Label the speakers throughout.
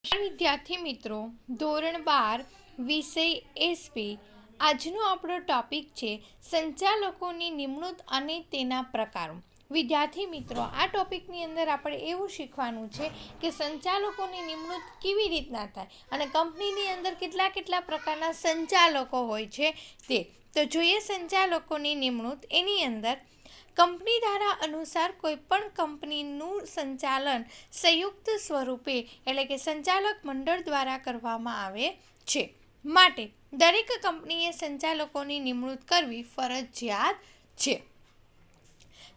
Speaker 1: વિદ્યાર્થી મિત્રો, ધોરણ 12 વિષય એસપી. આજનો આપણો ટોપિક છે સંચાલકોની નિમણૂક અને તેના પ્રકારો. વિદ્યાર્થી મિત્રો, આ ટોપિકની અંદર આપણે એવું શીખવાનું છે કે સંચાલકોની નિમણૂક કેવી રીતના થાય અને કંપનીની અંદર કેટલા પ્રકારના સંચાલકો હોય છે તે. તો જોઈએ સંચાલકોની નિમણૂક. એની અંદર કંપની ધારા અનુસાર કોઈપણ કંપનીનું સંચાલન સંયુક્ત સ્વરૂપે એટલે કે સંચાલક મંડળ દ્વારા કરવામાં આવે છે. માટે દરેક કંપનીએ સંચાલકોની નિમણૂક કરવી ફરજિયાત છે.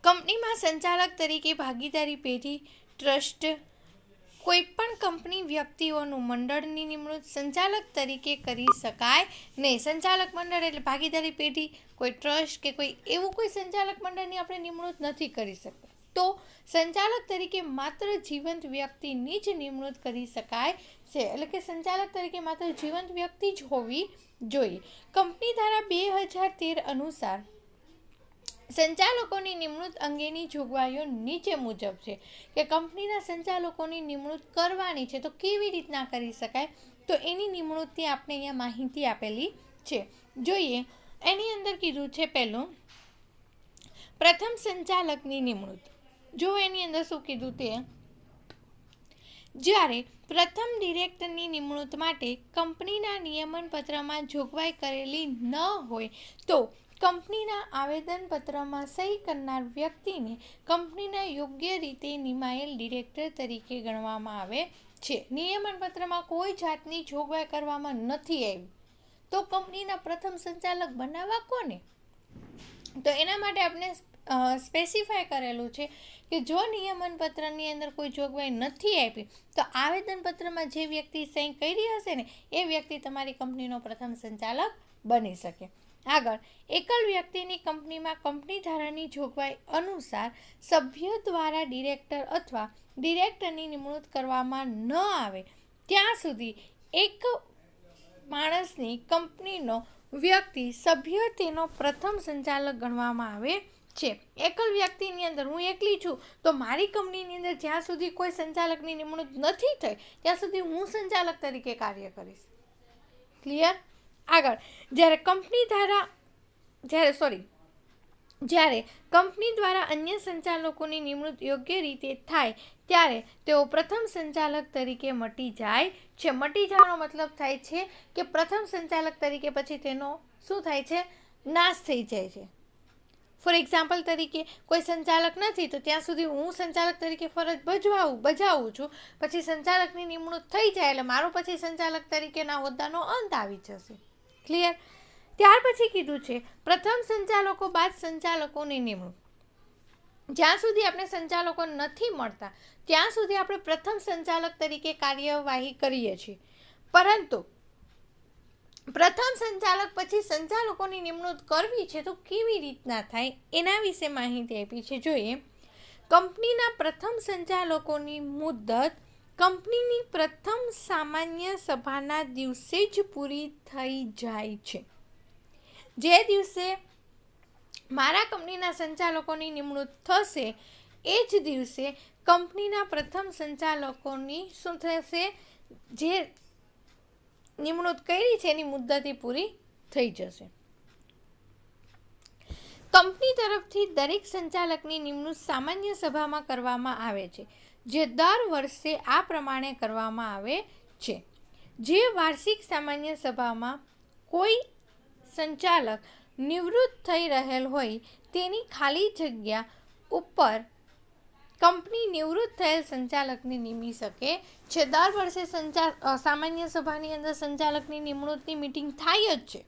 Speaker 1: કંપનીમાં સંચાલક તરીકે ભાગીદારી પેઢી, ટ્રસ્ટ, કોઈપણ કંપની વ્યક્તિઓનું મંડળની નિમણૂક સંચાલક તરીકે કરી શકાય નહીં. સંચાલક મંડળ એટલે ભાગીદારી પેઢી, કોઈ ટ્રસ્ટ કે કોઈ એવું કોઈ સંચાલક મંડળની આપણે નિમણૂક નથી કરી શકતા. તો સંચાલક તરીકે માત્ર જીવંત વ્યક્તિની જ નિમણૂક કરી શકાય છે. એટલે કે સંચાલક તરીકે માત્ર જીવંત વ્યક્તિ જ હોવી જોઈએ. કંપની ધારા 2013 અનુસાર સંચાલકોની નિમણૂક અંગેની જોગવાઈઓ નીચે મુજબ છે કે કંપનીના સંચાલકોની નિમણૂક કરવાની છે તો કેવી રીતના કરી શકાય, તો એની નિમણૂકની આપણે અહીંયા માહિતી આપેલી છે. જોઈએ, એની અંદર કીધું છે પહેલું, પ્રથમ સંચાલકની નિમણૂક. જો એની અંદર શું કીધું તે, જ્યારે પ્રથમ ડિરેક્ટરની નિમણૂક માટે કંપનીના નિયમનપત્રમાં જોગવાઈ કરેલી ન હોય તો કંપનીના આવેદનપત્રમાં સહી કરનાર વ્યક્તિને કંપનીના યોગ્ય રીતે નિમાયેલ ડિરેક્ટર તરીકે ગણવામાં આવે છે. નિયમનપત્રમાં કોઈ જાતની જોગવાઈ કરવામાં નથી આવી તો કંપનીના પ્રથમ સંચાલક બનાવવા કોને? તો એના માટે આપણે સ્પેસિફાય કરેલું છે કે જો નિયમનપત્રની અંદર કોઈ જોગવાઈ નથી આપી તો આવેદનપત્રમાં જે વ્યક્તિ સહી કરી હશે ને એ વ્યક્તિ તમારી કંપનીનો પ્રથમ સંચાલક બની શકે. આગળ, એકલ વ્યક્તિની કંપનીમાં કંપની ધારાની જોગવાઈ અનુસાર સભ્ય દ્વારા ડિરેક્ટર અથવા ડિરેક્ટરની નિમણૂક કરવામાં ન આવે ત્યાં સુધી એક માણસની કંપનીનો વ્યક્તિ સભ્ય તેનો પ્રથમ સંચાલક ગણવામાં આવે છે. એકલ વ્યક્તિની અંદર હું એકલી છું તો મારી કંપનીની અંદર જ્યાં સુધી કોઈ સંચાલકની નિમણૂક નથી થઈ ત્યાં સુધી હું સંચાલક તરીકે કાર્ય કરીશ. ક્લિયર? આગળ, જ્યારે કંપની દ્વારા અન્ય સંચાલકોની નિમણૂક યોગ્ય રીતે થાય ત્યારે તેઓ પ્રથમ સંચાલક તરીકે મટી જાય છે. મટી જવાનો મતલબ થાય છે કે પ્રથમ સંચાલક તરીકે પછી તેનો શું થાય છે? નાશ થઈ જાય છે. ફોર એક્ઝામ્પલ તરીકે કોઈ સંચાલક નથી તો ત્યાં સુધી હું સંચાલક તરીકે ફરજ બજાવું છું. પછી સંચાલકની નિમણૂક થઈ જાય એટલે મારો પછી સંચાલક તરીકેના હોદ્દાનો અંત આવી જશે. ક્લિયર? ત્યાર પછી કીધું છે પ્રથમ સંચાલકો બાદ સંચાલકોની નિમણૂક. જ્યાં સુધી આપણે સંચાલકો નથી મળતા ત્યાં સુધી આપણે પ્રથમ સંચાલક તરીકે કાર્યવાહી કરીએ છીએ. પરંતુ પ્રથમ સંચાલક પછી સંચાલકોની નિમણૂક કરવી છે તો કેવી રીતના થાય એના વિશે માહિતી આપી છે. જોઈએ, કંપનીના પ્રથમ સંચાલકોની મુદ્દત કંપનીની પ્રથમ સામાન્ય સભાના દિવસે જ પૂરી થઈ જાય છે. જે દિવસે મારા કંપનીના સંચાલકોની નિમણૂક થશે એ જ દિવસે કંપનીના પ્રથમ સંચાલકોની શું થશે? જે નિમણૂક કરી છે એની મુદ્દતી પૂરી થઈ જશે. કંપની તરફથી દરેક સંચાલકની નિમણૂક સામાન્ય સભામાં કરવામાં આવે છે જે દર વર્ષે આ પ્રમાણે કરવામાં આવે છે. જે વાર્ષિક સામાન્ય સભામાં કોઈ સંચાલક નિવૃત્ત થઈ રહેલ હોય તેની ખાલી જગ્યા ઉપર કંપની નિવૃત્ત થયેલ સંચાલકને નિમી શકે છે. દર વર્ષે સામાન્ય સભાની અંદર સંચાલકની નિમણૂકની મિટિંગ થાય જ છે.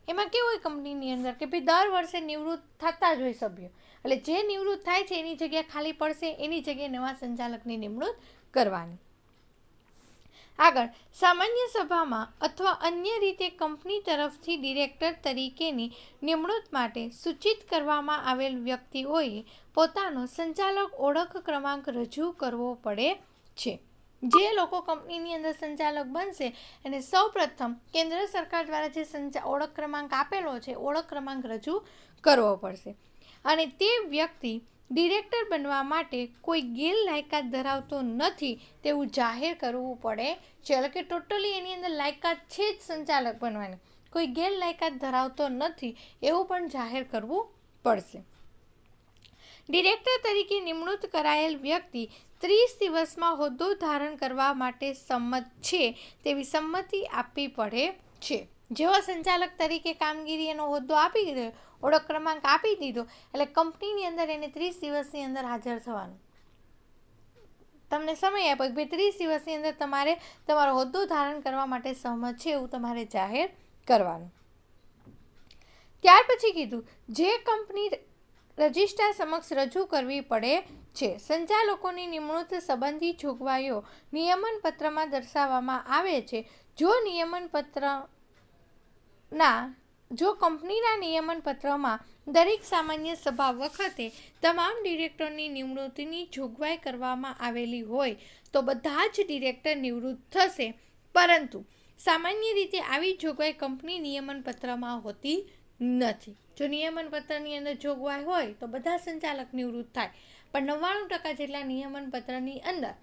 Speaker 1: એમાં કેવું હોય કંપનીની અંદર કે ભાઈ દર વર્ષે નિવૃત્ત થતા જ હોય સભ્યો, એટલે જે નિવૃત્ત થાય છે એની જગ્યા ખાલી પડશે, એની જગ્યાએ નવા સંચાલકની નિમણૂક કરવાની. આગળ, સામાન્ય સભામાં અથવા અન્ય રીતે કંપની તરફથી ડિરેક્ટર તરીકેની નિમણૂક માટે સૂચિત કરવામાં આવેલ વ્યક્તિઓએ પોતાનો સંચાલક ઓળખ ક્રમાંક રજૂ કરવો પડે છે. જે લોકો કંપનીની અંદર સંચાલક બનશે અને સૌપ્રથમ કેન્દ્ર સરકાર દ્વારા જે ઓળખ ક્રમાંક આપેલો છે ઓળખ ક્રમાંક રજૂ કરવો પડશે અને તે વ્યક્તિ ડિરેક્ટર બનવા માટે કોઈ ગેરલાયકાત ધરાવતો નથી તેવું જાહેર કરવું પડે છે. એટલે કે ટોટલી એની અંદર લાયકાત છે જ સંચાલક બનવાની, કોઈ ગેરલાયકાત ધરાવતો નથી એવું પણ જાહેર કરવું પડશે. ડિરેક્ટર તરીકે નિમણૂક કરાયેલ વ્યક્તિ 30 દિવસમાં હોદ્દો ધારણ કરવા માટે સંમત છે તેવી સંમતિ આપવી પડે છે. જેવો સંચાલક તરીકે કામગીરી એનો હોદ્દો આપી દીધો, ઓળખ ક્રમાંક આપી દીધો, એટલે કંપનીની અંદર એને 30 દિવસની અંદર હાજર થવાનું. તમને સમય આપ્યો કે 30 દિવસની અંદર તમારે તમારો હોદ્દો ધારણ કરવા માટે સહમત છે એવું તમારે જાહેર કરવાનું. ત્યાર પછી કીધું જે કંપની રજિસ્ટ્રાર સમક્ષ રજૂ કરવી પડે છે. સંચાલકોની નિમણૂક સંબંધી જોગવાઈઓ નિયમન પત્રમાં દર્શાવવામાં આવે છે. જો કંપનીના નિયમન પત્રમાં દરેક સામાન્ય સભા વખતે તમામ ડિરેક્ટરની નિમણૂકની જોગવાઈ કરવામાં આવેલી હોય તો બધા જ ડિરેક્ટર નિવૃત્ત થશે, પરંતુ સામાન્ય રીતે આવી જોગવાઈ કંપની નિયમન પત્રમાં હોતી નથી. જો નિયમન પત્રની અંદર જોગવાઈ હોય તો બધા સંચાલક નિવૃત્ત થાય, પણ 99% જેટલા નિયમન પત્રની અંદર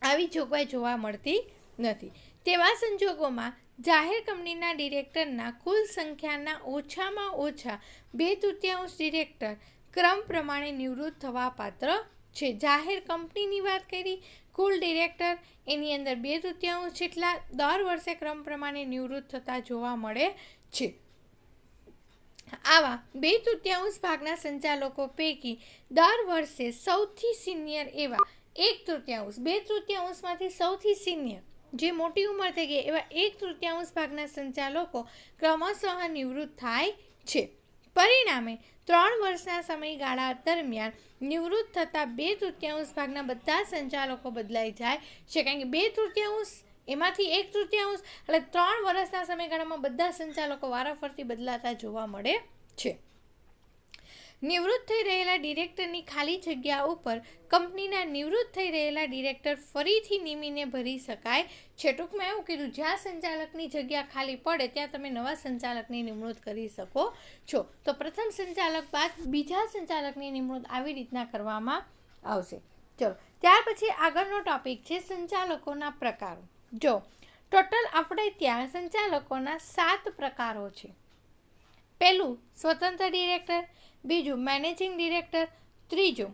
Speaker 1: આવી જોગવાઈ જોવા મળતી નથી. તેવા સંજોગોમાં જાહેર કંપનીના ડિરેક્ટરના કુલ સંખ્યાના ઓછામાં ઓછા 2/3 ડિરેક્ટર ક્રમ પ્રમાણે નિવૃત્ત થવા પાત્ર છે. જાહેર કંપનીની વાત કરી, કુલ ડિરેક્ટર એની અંદર 2/3 જેટલા દર વર્ષે ક્રમ પ્રમાણે નિવૃત્ત થતા જોવા મળે છે. આવા 2/3 ભાગના સંચાલકો પૈકી દર વર્ષે સૌથી સિનિયર એવા 1/3, 2/3માંથી સૌથી સિનિયર જે મોટી ઉંમર થઈ ગઈ એવા 1/3 ભાગના સંચાલકો ક્રમશઃ નિવૃત્ત થાય છે. પરિણામે 3 વર્ષના સમયગાળા દરમિયાન નિવૃત્ત થતા 2/3 ભાગના બધા સંચાલકો બદલાઈ જાય છે. કારણ કે 2/3 એમાંથી 1/3 એટલે 3 વર્ષના સમયગાળામાં બધા સંચાલકો વારાફરતી બદલાતા જોવા મળે છે. નિવૃત્ત થઈ રહેલા ડિરેક્ટરની ખાલી જગ્યા ઉપર કંપનીના નિવૃત્ત થઈ રહેલા ડિરેક્ટર ફરીથી નિમીને ભરી શકાય છે. ટૂંકમાં એવું કીધું, જ્યાં સંચાલકની જગ્યા ખાલી પડે ત્યાં તમે નવા સંચાલકની નિમણૂક કરી શકો છો. તો પ્રથમ સંચાલક બાદ બીજા સંચાલકની નિમણૂક આવી રીતના કરવામાં આવશે. ચલો, ત્યાર પછી આગળનો ટોપિક છે સંચાલકોના પ્રકારો. જો ટોટલ આપણે ત્યાં સંચાલકોના 7 પ્રકારો છે. પહેલું સ્વતંત્ર ડિરેક્ટર, બીજું મેનેજિંગ ડિરેક્ટર, ત્રીજું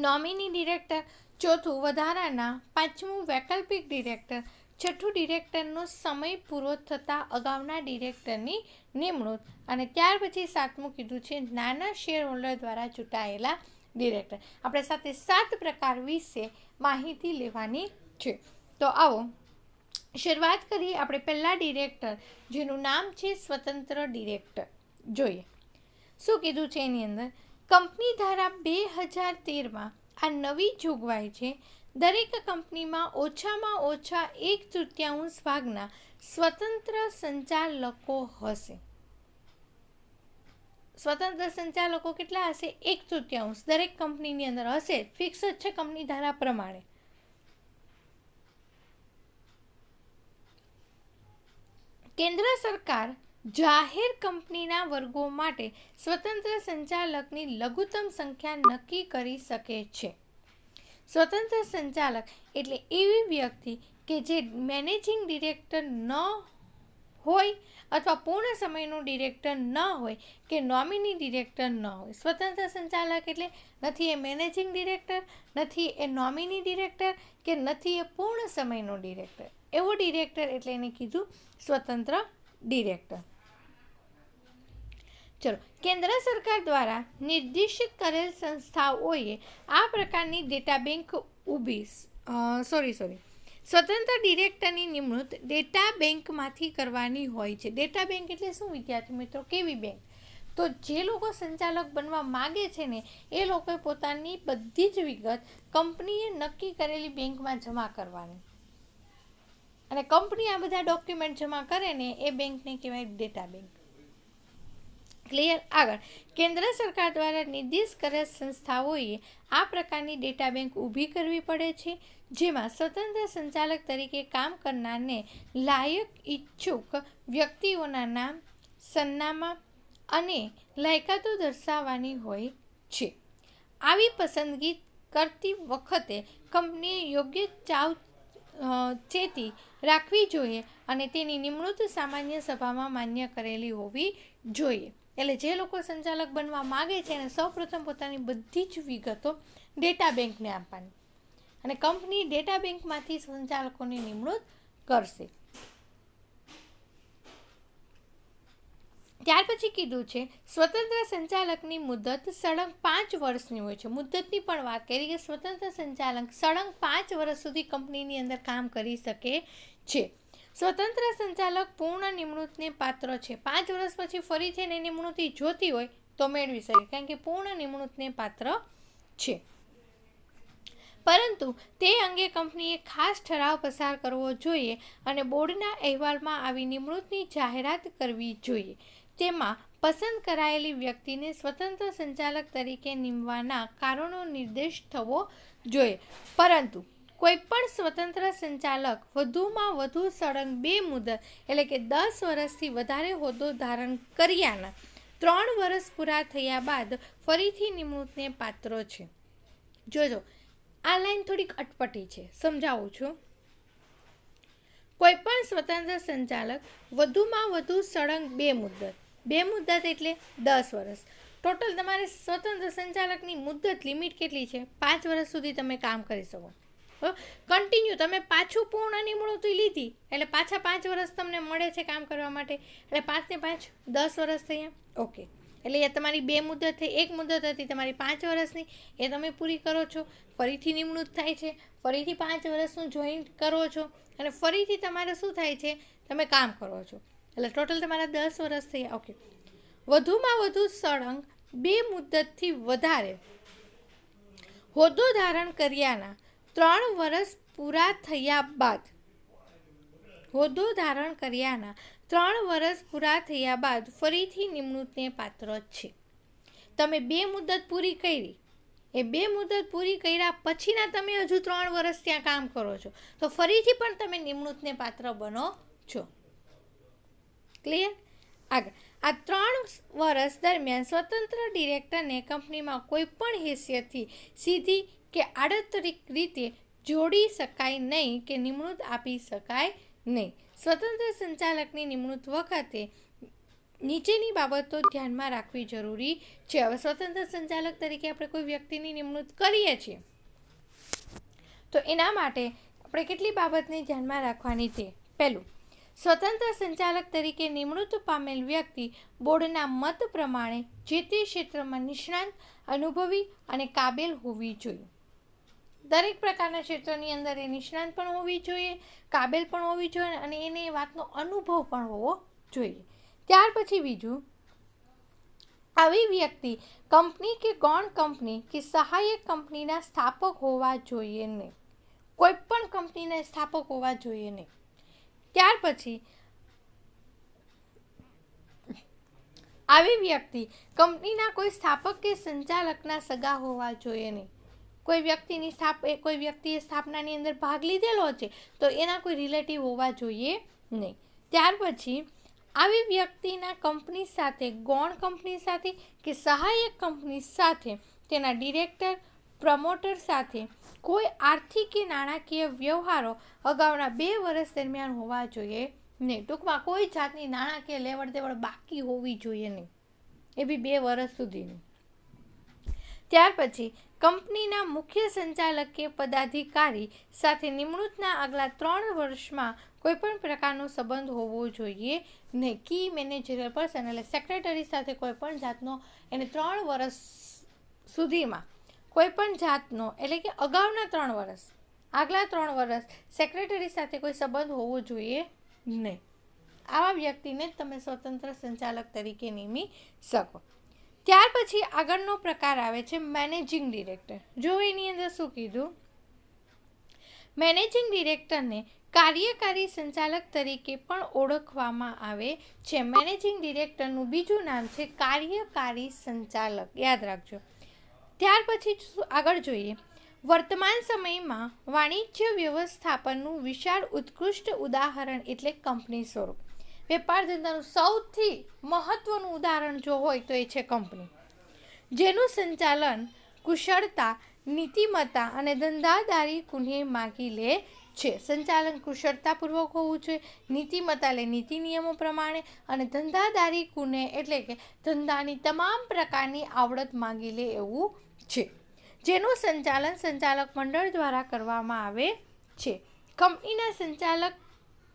Speaker 1: નોમિની ડિરેક્ટર, ચોથું વધારાના, પાંચમું વૈકલ્પિક ડિરેક્ટર, છઠ્ઠું ડિરેક્ટરનો સમય પૂરો થતાં અગાઉના ડિરેક્ટરની નિમણૂક, અને ત્યાર પછી 7મું કીધું છે નાના શેર હોલ્ડર દ્વારા ચૂંટાયેલા ડિરેક્ટર. આપણે 7 પ્રકાર વિશે માહિતી લેવાની છે. તો આવો શરૂઆત કરીએ આપણે પહેલા ડિરેક્ટર, જેનું નામ છે સ્વતંત્ર ડિરેક્ટર. જોઈએ શું કીધું છે એની અંદર. કંપની ધારા 2013માં આ નવી જોગવાઈ છે. દરેક કંપનીમાં ઓછામાં ઓછા 1/3 ભાગના સ્વતંત્ર સંચાલકો હશે. સ્વતંત્ર સંચાલકો કેટલા હશે? 1/3 દરેક કંપનીની અંદર હશે. ફિક્સ જ છે કંપની ધારા પ્રમાણે. કેન્દ્ર સરકાર જાહેર કંપનીના વર્ગો માટે સ્વતંત્ર સંચાલકની લઘુત્તમ સંખ્યા નક્કી કરી શકે છે. સ્વતંત્ર સંચાલક એટલે એવી વ્યક્તિ કે જે મેનેજિંગ ડિરેક્ટર ન હોય અથવા પૂર્ણ સમયનો ડિરેક્ટર ન હોય કે નોમિની ડિરેક્ટર ન હોય. સ્વતંત્ર સંચાલક એટલે નથી એ મેનેજિંગ ડિરેક્ટર, નથી એ નોમિની ડિરેક્ટર, કે નથી એ પૂર્ણ સમયનો ડિરેક્ટર. એવો ડિરેક્ટર એટલે એને કીધું સ્વતંત્ર ડિરેક્ટર. ચલો, કેન્દ્ર સરકાર દ્વારા નિર્દેશિત કરેલ સંસ્થાઓએ આ પ્રકારની ડેટા બેંક સ્વતંત્ર ડિરેક્ટરની નિમણૂક ડેટા બેંકમાંથી કરવાની હોય છે. ડેટા બેંક એટલે શું વિદ્યાર્થી મિત્રો? કેવી બેંક? તો જે લોકો સંચાલક બનવા માગે છે ને એ લોકોએ પોતાની બધી જ વિગત કંપનીએ નક્કી કરેલી બેંકમાં જમા કરવાની, અને કંપની આ બધા ડોક્યુમેન્ટ જમા કરે ને એ બેંકને કહેવાય ડેટા બેંક. ક્લિયર? આગળ, કેન્દ્ર સરકાર દ્વારા નિર્દેશ કરેલ સંસ્થાઓએ આ પ્રકારની ડેટા બેંક ઊભી કરવી પડે છે, જેમાં સ્વતંત્ર સંચાલક તરીકે કામ કરનારને લાયક ઈચ્છુક વ્યક્તિઓના નામ, સરનામા અને લાયકાતો દર્શાવવાની હોય છે. આવી પસંદગી કરતી વખતે કંપનીએ યોગ્ય ચેતી રાખવી જોઈએ અને તેની નિમણૂક સામાન્ય સભામાં માન્ય કરેલી હોવી જોઈએ. એટલે જે લોકો સંચાલક બનવા માગે છે એને સૌપ્રથમ પોતાની બધી જ વિગતો ડેટા બેંકને આપવાની અને કંપની ડેટા બેંકમાંથી સંચાલકોની નિમણૂક કરશે. ત્યાર પછી કીધું છે સ્વતંત્ર સંચાલકની મુદત સળંગ 5 વર્ષની હોય છે. મુદતની પણ વાત કરી કે સ્વતંત્ર સંચાલક સળંગ 5 વર્ષ સુધી કંપનીની અંદર કામ કરી શકે છે. સ્વતંત્ર સંચાલક પૂર્ણ નિમણૂકને પાત્ર છે. 5 વર્ષ પછી ફરીથી એને નિમણૂક જોતી હોય તો મેળવી શકે, કારણ કે પૂર્ણ નિમણૂકને પાત્ર છે. પરંતુ તે અંગે કંપનીએ ખાસ ઠરાવ પસાર કરવો જોઈએ અને બોર્ડના અહેવાલમાં આવી નિમણૂકની જાહેરાત કરવી જોઈએ. તેમાં પસંદ કરાયેલી વ્યક્તિને સ્વતંત્ર સંચાલક તરીકે નીમવાના કારણો નિર્દેશ થવો જોઈએ. પરંતુ કોઈપણ સ્વતંત્ર સંચાલક વધુમાં વધુ સળંગ 2 મુદત એટલે કે 10 વર્ષથી વધારે હોદ્દો ધારણ કર્યાના 3 વર્ષ પૂરા થયા બાદ ફરીથી નિમણૂકને પાત્ર છે. જોજો, આ લાઈન થોડીક અટપટી છે, સમજાવું છું. કોઈપણ સ્વતંત્ર સંચાલક વધુમાં વધુ સળંગ 2 મુદત, 2 મુદત એટલે 10 વર્ષ. ટોટલ તમારે સ્વતંત્ર સંચાલકની મુદત લિમિટ કેટલી છે? 5 વર્ષ સુધી તમે કામ કરી શકો. કન્ટિન્યુ તમે પાછું પૂર્ણ નિમણૂક લીધી એટલે પાછા 5 વર્ષ તમને મળે છે કામ કરવા માટે, એટલે 5 ને 5 10 વર્ષ થયા. ઓકે, એટલે એ તમારી 2 મુદત થઈ. 1 મુદત હતી તમારી 5 વર્ષની, એ તમે પૂરી કરો છો, ફરીથી નિમણૂક થાય છે, ફરીથી 5 વર્ષનું જોઈન કરો છો અને ફરીથી તમારે શું થાય છે? તમે કામ કરો છો, એટલે ટોટલ તમારા 10 વર્ષ થયા. ઓકે, વધુમાં વધુ સળંગ 2 મુદતથી વધારે હોદ્દો ધારણ કર્યાના 3 વર્ષ પૂરા થયા બાદ ફરીથી નિમણૂકને પાત્ર છે. તમે 2 મુદત પૂરી કરી, એ 2 મુદત પૂરી કર્યા પછીના તમે હજુ 3 વર્ષ ત્યાં કામ કરો છો તો ફરીથી પણ તમે નિમણૂકને પાત્ર બનો છો. ક્લિયર? આગળ, આ 3 વર્ષ દરમિયાન સ્વતંત્ર ડિરેક્ટરને કંપનીમાં કોઈ પણ હેસિયતથી સીધી કે આડતરીક રીતે જોડી શકાય નહીં કે નિમણૂક આપી શકાય નહીં. સ્વતંત્ર સંચાલકની નિમણૂક વખતે નીચેની બાબતો ધ્યાનમાં રાખવી જરૂરી છે. હવે સ્વતંત્ર સંચાલક તરીકે આપણે કોઈ વ્યક્તિની નિમણૂક કરીએ છીએ તો એના માટે આપણે કેટલી બાબતને ધ્યાનમાં રાખવાની છે? પહેલું, સ્વતંત્ર સંચાલક તરીકે નિમણૂક પામેલ વ્યક્તિ બોર્ડના મત પ્રમાણે જે તે ક્ષેત્રમાં નિષ્ણાંત, અનુભવી અને કાબેલ હોવી જોઈએ. દરેક પ્રકારના ક્ષેત્રની અંદર એ નિષ્ણાંત પણ હોવી જોઈએ, કાબેલ પણ હોવી જોઈએ અને એને એ વાતનો અનુભવ પણ હોવો જોઈએ. ત્યાર પછી બીજું, આવી વ્યક્તિ કંપની કે ગૌણ કંપની કે સહાયક કંપનીના સ્થાપક હોવા જોઈએ નહીં. કોઈ પણ કંપનીના સ્થાપક હોવા જોઈએ નહીં. ત્યાર પછી આવી વ્યક્તિ કંપનીના કોઈ સ્થાપક કે સંચાલકના સગા હોવા જોઈએ નહીં. કોઈ વ્યક્તિએ સ્થાપનાની અંદર ભાગ લીધેલો છે તો એના કોઈ રિલેટિવ હોવા જોઈએ નહીં. ત્યાર પછી આવી વ્યક્તિના કંપની સાથે, ગૌણ કંપની સાથે કે સહાયક કંપની સાથે, તેના ડિરેક્ટર, પ્રમોટર સાથે કોઈ આર્થિક કે નાણાકીય વ્યવહારો અગાઉના 2 વર્ષ દરમિયાન હોવા જોઈએ નહીં. ટૂંકમાં કોઈ જાતની નાણાકીય લેવડ દેવડ બાકી હોવી જોઈએ નહીં, એ બી 2 વર્ષ સુધીની. ત્યાર પછી કંપનીના મુખ્ય સંચાલક કે પદાધિકારી સાથે નિમણૂકના આગલા 3 વર્ષમાં કોઈપણ પ્રકારનો સંબંધ હોવો જોઈએ નહીં. કી મેનેજરિયલ પર્સન એટલે સેક્રેટરી સાથે કોઈપણ જાતનો એને 3 વર્ષ સુધીમાં કોઈપણ જાતનો એટલે કે અગાઉના 3 વર્ષ, આગલા 3 વર્ષ સેક્રેટરી સાથે કોઈ સંબંધ હોવો જોઈએ નહીં. આવા વ્યક્તિને તમે સ્વતંત્ર સંચાલક તરીકે નિમી શકો. ત્યાર પછી આગળનો પ્રકાર આવે છે મેનેજિંગ ડિરેક્ટર. જો એની અંદર શું કીધું? મેનેજિંગ ડિરેક્ટરને કાર્યકારી સંચાલક તરીકે પણ ઓળખવામાં આવે છે. મેનેજિંગ ડિરેક્ટરનું બીજું નામ છે કાર્યકારી સંચાલક, યાદ રાખજો. ત્યાર પછી આગળ જોઈએ, વર્તમાન સમયમાં વાણિજ્ય વ્યવસ્થાપનનું વિશાળ ઉત્કૃષ્ટ ઉદાહરણ એટલે કંપની સ્વરૂપ. વેપાર ધંધાનું સૌથી મહત્વનું ઉદાહરણ જો હોય તો એ છે કંપની. જેનું સંચાલન કુશળતા, નીતિમત્તા અને ધંધાદારી કુને માગી લે છે. સંચાલન કુશળતાપૂર્વક હોવું જોઈએ, નીતિમત્તા એટલે નીતિ નિયમો પ્રમાણે, અને ધંધાદારી કુને એટલે કે ધંધાની તમામ પ્રકારની આવડત માગી લે એવું છે. જેનું સંચાલન સંચાલક મંડળ દ્વારા કરવામાં આવે છે. કંપનીના સંચાલક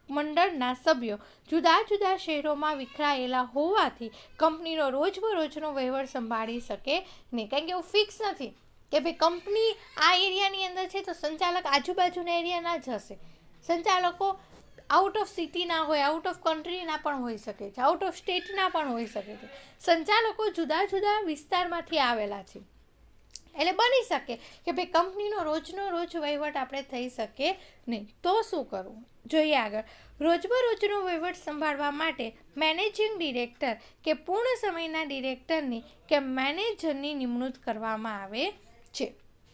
Speaker 1: મંડળના સભ્યો જુદા જુદા શહેરોમાં વિખરાયેલા હોવાથી કંપનીનો રોજબરોજનો વહીવટ સંભાળી શકે નહીં. કારણ કે એવું ફિક્સ નથી કે ભાઈ કંપની આ એરિયાની અંદર છે તો સંચાલક આજુબાજુના એરિયાના જ હશે. સંચાલકો આઉટ ઓફ સિટીના હોય, આઉટ ઓફ કન્ટ્રીના પણ હોઈ શકે છે, આઉટ ઓફ સ્ટેટના પણ હોઈ શકે છે. સંચાલકો જુદા જુદા વિસ્તારમાંથી આવેલા છે. એટલે બની શકે કે ભાઈ કંપનીનો રોજનો રોજ વહીવટ આપણે થઈ શકે નહીં. તો શું કરવું જોઈએ આગળ? રોજબરોજનો વહીવટ સંભાળવા માટે મેનેજિંગ ડિરેક્ટર કે પૂર્ણ સમયના ડિરેક્ટરની કે મેનેજરની નિમણૂક કરવામાં આવે છે.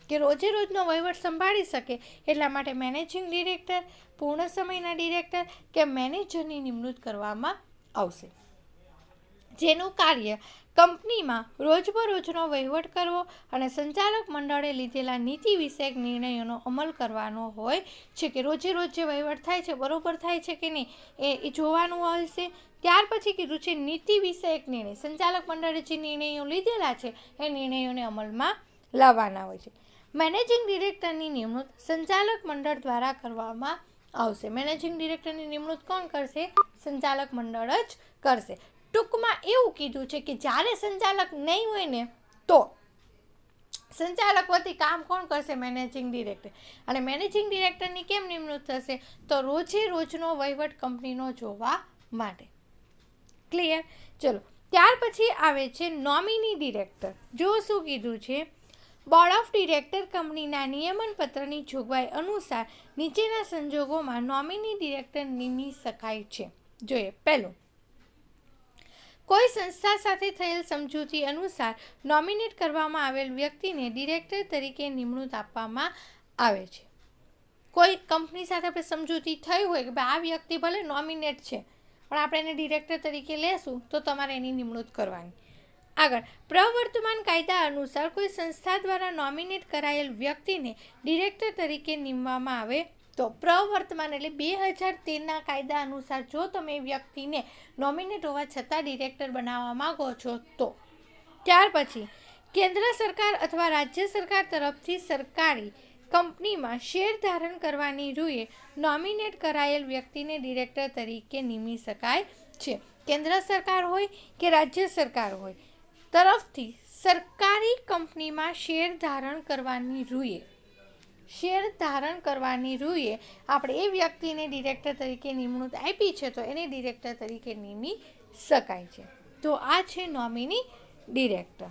Speaker 1: કે રોજે રોજનો વહીવટ સંભાળી શકે એટલા માટે મેનેજિંગ ડિરેક્ટર, પૂર્ણ સમયના ડિરેક્ટર કે મેનેજરની નિમણૂક કરવામાં આવશે. જેનું કાર્ય કંપનીમાં રોજબરોજનો વહીવટ કરવો અને સંચાલક મંડળે લીધેલા નીતિ વિષયક નિર્ણયોનો અમલ કરવાનો હોય છે. કે રોજે રોજ જે વહીવટ થાય છે બરોબર થાય છે કે નહીં એ જોવાનું હોય છે. ત્યાર પછી કીધું છે નીતિ વિષયક નિર્ણય. સંચાલક મંડળે જે નિર્ણયો લીધેલા છે એ નિર્ણયોને અમલમાં લાવવાના હોય છે. મેનેજિંગ ડિરેક્ટરની નિમણૂક સંચાલક મંડળ દ્વારા કરવામાં આવશે. મેનેજિંગ ડિરેક્ટરની નિમણૂક કોણ કરશે? સંચાલક મંડળ જ કરશે. ટૂંકમાં એવું કીધું છે કે જ્યારે સંચાલક નહીં હોય ને તો સંચાલક વતી કામ કોણ કરશે? Managing director. અને મેનેજિંગ ડિરેક્ટરની કેમ નિમણૂક થશે? તો રોજે રોજનો વહીવટ કંપનીનો જોવા માટે. ક્લિયર? ચલો, ત્યાર પછી આવે છે નોમિની ડિરેક્ટર. જો શું કીધું છે? બોર્ડ ઓફ ડિરેક્ટર કંપનીના નિયમન પત્રની જોગવાઈ અનુસાર નીચેના સંજોગોમાં નોમિની ડિરેક્ટર નિમી શકાય છે. જોઈએ પહેલું, કોઈ સંસ્થા સાથે થયેલ સમજૂતી અનુસાર નોમિનેટ કરવામાં આવેલ વ્યક્તિને ડિરેક્ટર તરીકે નિમણૂક આપવામાં આવે છે. કોઈ કંપની સાથે આપણે સમજૂતી થઈ હોય કે ભાઈ આ વ્યક્તિ ભલે નોમિનેટ છે પણ આપણે એને ડિરેક્ટર તરીકે લેશું તો તમારે એની નિમણૂક કરવાની. આગળ, પ્રવર્તમાન કાયદા અનુસાર કોઈ સંસ્થા દ્વારા નોમિનેટ કરાયેલ વ્યક્તિને ડિરેક્ટર તરીકે નિમવામાં આવે તો પ્રવર્તમાન એટલે 2013ના કાયદા અનુસાર જો તમે વ્યક્તિને નોમિનેટ હોવા છતાં ડિરેક્ટર બનાવવા માગો છો તો. ત્યાર પછી કેન્દ્ર સરકાર અથવા રાજ્ય સરકાર તરફથી સરકારી કંપનીમાં શેર ધારણ કરવાની રૂએ નોમિનેટ કરાયેલ વ્યક્તિને ડિરેક્ટર તરીકે નિમી શકાય છે. કેન્દ્ર સરકાર હોય કે રાજ્ય સરકાર હોય તરફથી સરકારી કંપનીમાં શેર ધારણ કરવાની રૂએ આપણે એ વ્યક્તિને ડિરેક્ટર તરીકે નિમણૂક આપી છે તો એને ડિરેક્ટર તરીકે નિમી શકાય છે. તો આ છે નોમિની ડિરેક્ટર.